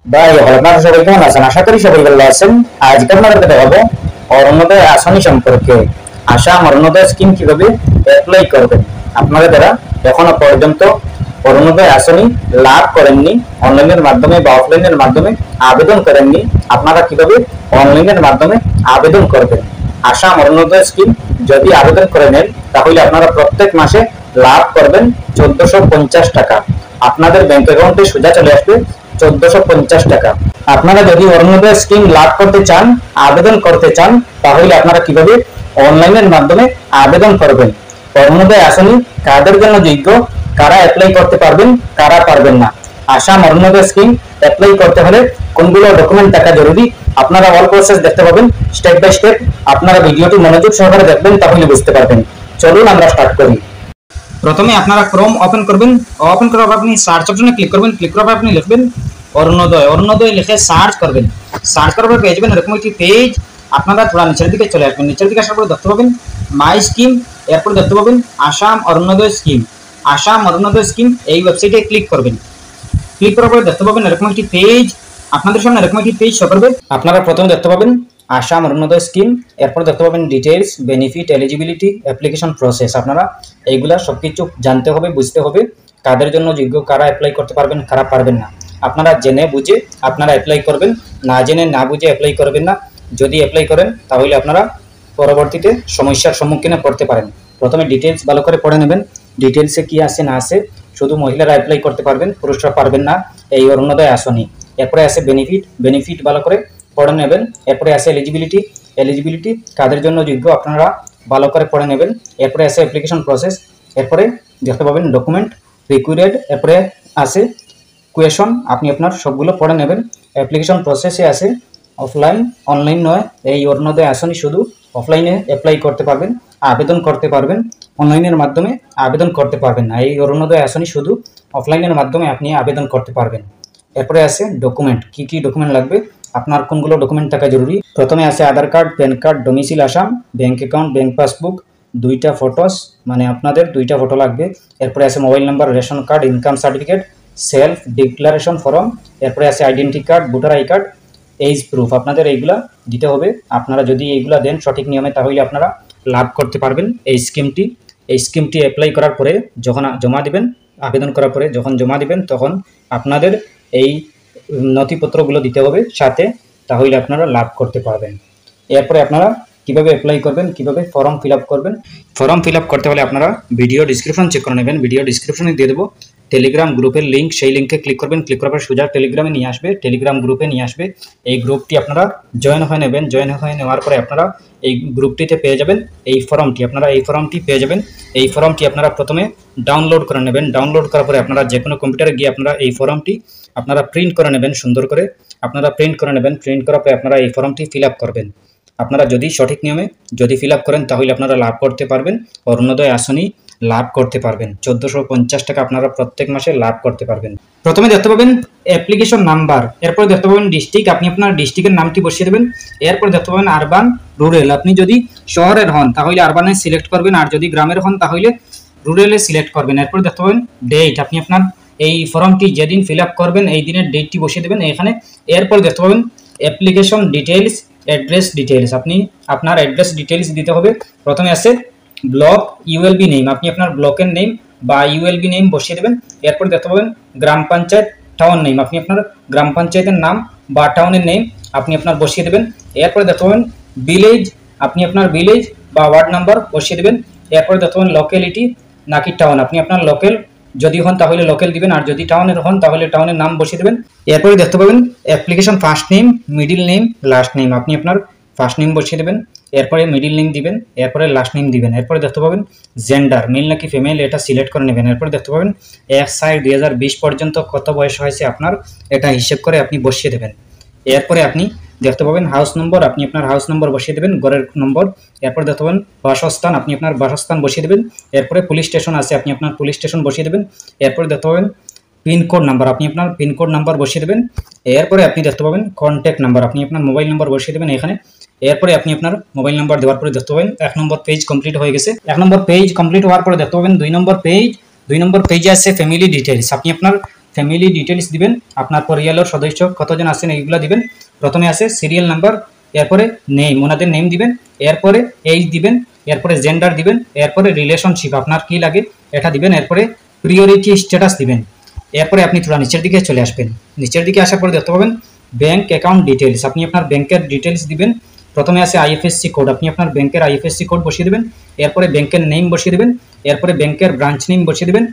ভাই আপনারা সবাই কেমন আছেন? আশা করি সবাই ভালো আছেন। আজকে আপনাদেরকে দেখাবো অরুণোদয় আসনি সম্পর্কে। আসাম অরুণোদয় স্কিম কিভাবে অ্যাপ্লাই করবেন। আপনারা যারা এখনো পর্যন্ত অরুণোদয় আসনি লাভ করেননি, অনলাইনের মাধ্যমে বা অফলাইনের মাধ্যমে আবেদন করেননি, আপনারা কিভাবে অনলাইনের মাধ্যমে আবেদন করবেন। আসাম অরুণোদয় স্কিম যদি আবেদন করে নেন তাহলে আপনারা প্রত্যেক মাসে লাভ করবেন 1450 টাকা। আপনাদের ব্যাংক অ্যাকাউন্টে সোজা চলে আসবে 1450 টাকা। আপনারা যদি অরুণোদয় স্কিম লাভ করতে চান, আবেদন করতে চান, তাহলে আপনারা কিভাবে অনলাইনের মাধ্যমে আবেদন করবেন। অরুণোদয় আসনি কাদের জন্য যোগ্য, কারা অ্যাপ্লাই করতে পারবেন, কারা পারবেন না। আসাম অরুণোদয় স্কিম অ্যাপ্লাই করতে হলে কোনগুলো ডকুমেন্ট থাকা জরুরি, আপনারা অল প্রসেস দেখতে পাবেন স্টেপ বাই স্টেপ। আপনারা ভিডিওটি মনোযোগ সহকারে দেখবেন, তাহলে বুঝতে পারবেন। চলুন আমরা স্টার্ট করি। প্রথমে আপনারা ক্রোম ওপেন করবেন। ওপেন করার পর আপনি সার্চ অপশনে ক্লিক করবেন। ক্লিক করার পর আপনি লিখবেন অরুণোদয়। অরুণোদয় লিখে সার্চ করবেন। সার্চ করার পর পেয়ে যাবেন এরকম একটি পেজ। আপনারা থোড়া নিচের দিকে চলে আসবেন। নিচের দিকে আসার পর দেখতে পাবেন মাই স্কিম, এরপর দেখতে পাবেন আসাম অরুণোদয় স্কিম। আসাম অরুণোদয় স্কিম এই ওয়েবসাইটে ক্লিক করবেন। ক্লিক করার পরে দেখতে পাবেন এরকম একটি পেজ। আপনাদের সামনে এরকম একটি পেজ শো করবে। আপনারা প্রথমে দেখতে পাবেন আসাম অরুণোদয় স্কিম, এরপর দেখতে পাবেন details, benefit, eligibility, application process. আপনারা এইগুলা সবকিছু জানতে হবে, বুঝতে হবে কাদের জন্য যোগ্য, কারা অ্যাপ্লাই করতে পারবেন, কারা পারবেন না। আপনারা জেনে বুঝে আপনারা অ্যাপ্লাই করবেন, না জেনে না বুঝে অ্যাপ্লাই করবেন না। যদি অ্যাপ্লাই করেন তাহলে আপনারা পরবর্তীতে সমস্যার সম্মুখীনে পড়তে পারেন। প্রথমে ডিটেইলস ভালো করে পড়ে নেবেন, ডিটেইলসে কি আছে না আছে। শুধু মহিলারা অ্যাপ্লাই করতে পারবেন, পুরুষরা পারবেন না এই অরুণোদয় আসনি। এরপরে আছে বেনিফিট, বেনিফিট ভালো করে পড়ে নেবেন। এরপরে আছে এলিজিবিলিটি, এলিজিবিলিটি কাদের জন্য যোগ্য আপনারা ভালো করে পড়ে নেবেন। এরপরে আছে অ্যাপ্লিকেশন প্রসেস, এরপরে দেখতে পাবেন ডকুমেন্ট রিকোয়ার্ড, এরপরে আছে কোয়েশন, আপনি আপনার সবগুলো পড়ে নেবেন। অ্যাপ্লিকেশন প্রসেসে আছে অফলাইন, অনলাইন নয়। এই অরুণোদয় আসনি শুধু অফলাইনে অ্যাপ্লাই করতে পারবেন, আবেদন করতে পারবেন, অনলাইনের মাধ্যমে আবেদন করতে পারবেন না। এই অরুণোদয় আসনি শুধু অফলাইনের মাধ্যমে আপনি আবেদন করতে পারবেন। এরপরে আছে ডকুমেন্ট, কি কি ডকুমেন্ট লাগবে, আপনার কোনগুলো ডকুমেন্ট থাকা জরুরি। প্রথমে আছে Aadhaar card, PAN card, domicile Assam, bank account, bank passbook, দুইটা ফটোস, মানে আপনাদের দুইটা ফটো লাগবে। এরপরে আছে mobile number, ration card, income certificate, self declaration form. এরপরে আছে identity card, voter I card, age proof. আপনাদের এইগুলা দিতে হবে। আপনারা যদি এইগুলা দেন সঠিক নিয়মে তাহলে আপনারা লাভ করতে পারবেন এই স্কিমটি। এই স্কিমটি অ্যাপ্লাই করার পরে যখন জমা দিবেন, আবেদন করার পরে যখন জমা দিবেন তখন আপনাদের এই নথিপত্রগুলো দিতে হবে সাথে, তাহলে আপনারা লাভ করতে পারবেন। এরপরে আপনারা কিভাবে অ্যাপ্লাই করবেন, কিভাবে ফর্ম ফিল আপ করবেন। ফর্ম ফিল আপ করতে হলে আপনারা ভিডিও ডিসক্রিপশন চেক করে নেবেন। ভিডিও ডিসক্রিপশনে দিয়ে দেবো টেলিগ্রাম গ্রুপের লিঙ্ক, সেই লিঙ্কে ক্লিক করবেন। ক্লিক করার পর সোজা টেলিগ্রামে নিয়ে আসবে, টেলিগ্রাম গ্রুপে নিয়ে আসবে। এই গ্রুপটি আপনারা জয়েন হয়ে নেবেন। জয়েন হয়ে নেওয়ার পরে আপনারা এই গ্রুপটিতে পেয়ে যাবেন এই ফর্মটি। আপনারা এই ফর্মটি পেয়ে যাবেন। এই ফর্মটি আপনারা প্রথমে ডাউনলোড করে নেবেন। ডাউনলোড করার পরে আপনারা যে কোনো কম্পিউটারে গিয়ে আপনারা এই ফর্মটি আপনারা প্রিন্ট করে নেবেন। সুন্দর করে আপনারা প্রিন্ট করে নেবেন। প্রিন্ট করার পরে আপনারা এই ফর্মটি ফিল আপ করবেন। আপনারা যদি সঠিক নিয়মে যদি ফিল আপ করেন তাহলে আপনারা লাভ করতে পারবেন, অরুণোদয় আসনি লাভ করতে পারবেন। 1450 টাকা আপনারা প্রত্যেক মাসে লাভ করতে পারবেন। প্রথমে দেখতে পাবেন অ্যাপ্লিকেশন নাম্বার, এরপর দেখতে পাবেন ডিস্ট্রিক্ট, আপনি আপনার ডিস্ট্রিক্টের নামটি বসিয়ে দেবেন। এরপর দেখতে পাবেন আরবান, রুরাল। আপনি যদি শহরের হন তাহলে আরবানে সিলেক্ট করবেন, আর যদি গ্রামের হন তাহলে রুরালে সিলেক্ট করবেন। এরপর দেখতে পাবেন ডেট, আপনি আপনার এই ফর্মটি যেদিন ফিল আপ করবেন এই দিনের ডেটটি বসিয়ে দেবেন এখানে। এরপর দেখতে পাবেন অ্যাপ্লিকেশন ডিটেইলস, অ্যাড্রেস ডিটেইলস, আপনি আপনার অ্যাড্রেস ডিটেইলস দিতে হবে। প্রথমে আছে ব্লক, ইউএলবি নেম, আপনি আপনার ব্লকের নেম বা ইউএলবি নেম বসিয়ে দেবেন। এরপর দেখতে পাবেন গ্রাম পঞ্চায়েত, টাউন নেম, আপনি আপনার গ্রাম পঞ্চায়েতের নাম বা টাউনের নেম আপনি আপনার বসিয়ে দেবেন। এরপরে দেখতে পাবেন ভিলেজ, আপনি আপনার ভিলেজ বা ওয়ার্ড নাম্বার বসিয়ে দেবেন। এরপরে দেখতে পাবেন লোকালিটি নাকি টাউন, আপনি আপনার লোকাল যদি হন তাহলে লোকাল দিবেন, আর যদি টাউনের হন তাহলে টাউনের নাম বসিয়ে দেবেন। এরপরে দেখতে পাবেন application first name, middle name, last name, আপনি আপনার ফার্স্ট নেম বসিয়ে দেবেন। এরপরে মিডিল নেম দিবেন, এরপরে লাস্ট নেম দিবেন। এরপরে দেখতে পাবেন জেন্ডার, মেল নাকি ফিমেল, এটা সিলেক্ট করে নেবেন। এরপরে দেখতে পাবেন 1/6/2020 পর্যন্ত কত বয়স হয়েছে আপনার, এটা হিসেব করে আপনি বসিয়ে দেবেন। এরপরে আপনি দেখতে পাবেন হাউস নম্বর, আপনি আপনার হাউস নম্বর বসিয়ে দেবেন, ঘরের নম্বর। এরপর দেখতে পাবেন বাসস্থান, আপনি আপনার বাসস্থান বসিয়ে দেবেন। এরপরে পুলিশ স্টেশন আছে, আপনি আপনার পুলিশ স্টেশন বসিয়ে দেবেন। এরপরে দেখতে পাবেন পিনকোড নাম্বার, আপনি আপনার পিনকোড নাম্বার বসিয়ে দেবেন। এরপরে আপনি দেখতে পাবেন কন্ট্যাক্ট নাম্বার, আপনি আপনার মোবাইল নাম্বার বসিয়ে দেবেন এখানে। এরপরে আপনি আপনার মোবাইল নাম্বার দেওয়ার পরে দেখতে পাবেন 1 নম্বর পেজ কমপ্লিট হয়ে গেছে। 1 নম্বর পেজ কমপ্লিট হওয়ার পরে দেখতে পাবেন 2 নম্বর পেজ। 2 নম্বর পেজে আছে ফ্যামিলি ডিটেইলস, আপনি আপনার ফ্যামিলি ডিটেলস দিবেন, আপনার পরিবারের সদস্য কতজন আছেন এইগুলো দিবেন। প্রথমে আছে সিরিয়াল নাম্বার, এরপরে নেম, ওনাদের নেম দিবেন, এরপরে এইজ দিবেন, এরপরে জেন্ডার দিবেন, এরপরে রিলেশনশিপ আপনার কি লাগে এটা দিবেন, এরপরে প্রিয়োরিটি স্ট্যাটাস দিবেন। এরপরে আপনি থোড়া নিচের দিকে চলে আসবেন। নিচের দিকে আসার পরে দেখতে পাবেন ব্যাংক অ্যাকাউন্ট ডিটেলস, আপনি আপনার ব্যাংকের ডিটেলস দিবেন। প্রথমে আছে আইএফএসসি কোড, আপনি আপনার ব্যাংকের আইএফএসসি কোড বসিয়ে দেবেন, এরপরে ব্যাংকের নেম বসিয়ে দেবেন, এরপরে ব্যাংকের ব্রাঞ্চ নেম বসিয়ে দেবেন,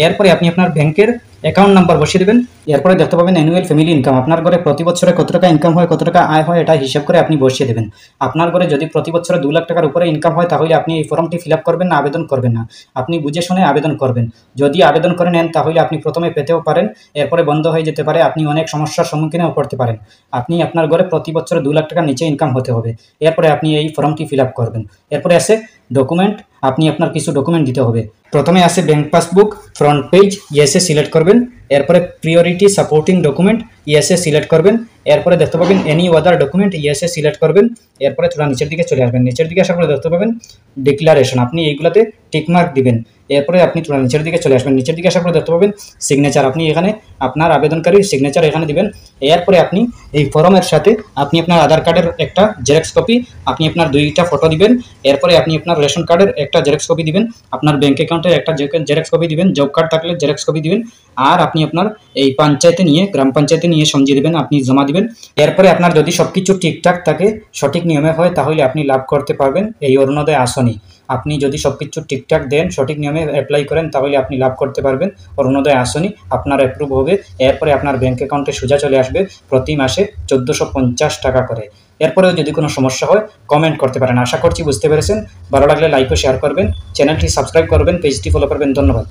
এরপরে আপনি আপনার ব্যাংকের অ্যাকাউন্ট নাম্বার বসিয়ে দেবেন। এরপরে দেখতে পাবেন অ্যানুয়াল ফ্যামিলি ইনকাম, আপনার ঘরে প্রতি বছরে কত টাকা ইনকাম হয়, কত টাকা আয় হয়, এটা হিসাব করে আপনি বসিয়ে দেবেন। আপনার ঘরে যদি প্রতি বছরে 2 লাখ টাকার উপরে ইনকাম হয় তাহলে আপনি এই ফর্মটি ফিল আপ করবেন না, আবেদন করবেন না, আপনি বুঝে শুনে আবেদন করবেন। যদি আবেদন করে নেন তাহলে আপনি প্রথমে পেতেও পারেন, এরপরে বন্ধ হয়ে যেতে পারে, আপনি অনেক সমস্যার সম্মুখীনও পড়তে পারেন। আপনি আপনার ঘরে প্রতি বছরে 2 লাখ টাকার নিচে ইনকাম হতে হবে, এরপরে আপনি এই ফর্মটি ফিল আপ করবেন। এরপরে আছে ডকুমেন্ট, আপনি আপনার কিছু ডকুমেন্ট দিতে হবে। প্রথমে আছে ব্যাংক পাসবুক, ফ্রন্ট পেজ, ইয়েসে সিলেক্ট করবেন, এরপরে প্রিয়োরিটি সাপোর্টিং ডকুমেন্ট, ইয়েসে সিলেক্ট করবেন, এরপরে দেখতে পাবেন এনি আদার ডকুমেন্ট, ইয়েসে সিলেক্ট করবেন। এরপরে থোড়া নিচের দিকে চলে আসবেন। নিচের দিকে আসার পরে দেখতে পাবেন ডিক্লারেশন, আপনি এইগুলোতে টিকমার্ক দিবেন। এরপরে আপনি থোড়া নিচের দিকে চলে আসবেন। নিচের দিকে আসার পরে দেখতে পাবেন সিগনেচার, আপনি এখানে আপনার আবেদনকারীর সিগনেচার এখানে দিবেন। এরপরে আপনি এই ফর্মের সাথে আপনি আপনার আধার কার্ডের একটা জেরক্স কপি, আপনি আপনার 2টা ফটো দিবেন, এরপরে আপনি আপনার রেশন কার্ডের একটা জেরক্স কপি দিবেন, আপনার ব্যাংক অ্যাকাউন্টের একটা জেরক্স কপি দিবেন, জব কার্ড থাকলে জেরক্স কপি দিবেন, আর আপনি আপনার এই পঞ্চায়েতে নিয়ে, গ্রাম পঞ্চায়েতে নিয়ে সমঝিয়ে দেবেন, আপনি জমা দিবেন। এরপরে আপনার যদি সবকিছু ঠিকঠাক থাকে, সঠিক নিয়মে হয়, তাহলে আপনি লাভ করতে পারবেন এই অরুণোদয় আসনি। আপনি যদি সবকিছু ঠিকঠাক দেন, সঠিক নিয়মে অ্যাপ্লাই করেন, তাহলে আপনি লাভ করতে পারবেন অরুণোদয় আসনি, আপনার অ্যাপ্রুভ হবে। এরপরে আপনার ব্যাংক অ্যাকাউন্টে সোজা চলে আসবে প্রতি মাসে 1450 টাকা করে। এরপরেও যদি কোনো সমস্যা হয় কমেন্ট করতে পারেন। আশা করছি বুঝতে পেরেছেন। ভালো লাগলে লাইক ও শেয়ার করবেন, চ্যানেলটি সাবস্ক্রাইব করবেন, পেজটি ফলো করবেন। ধন্যবাদ।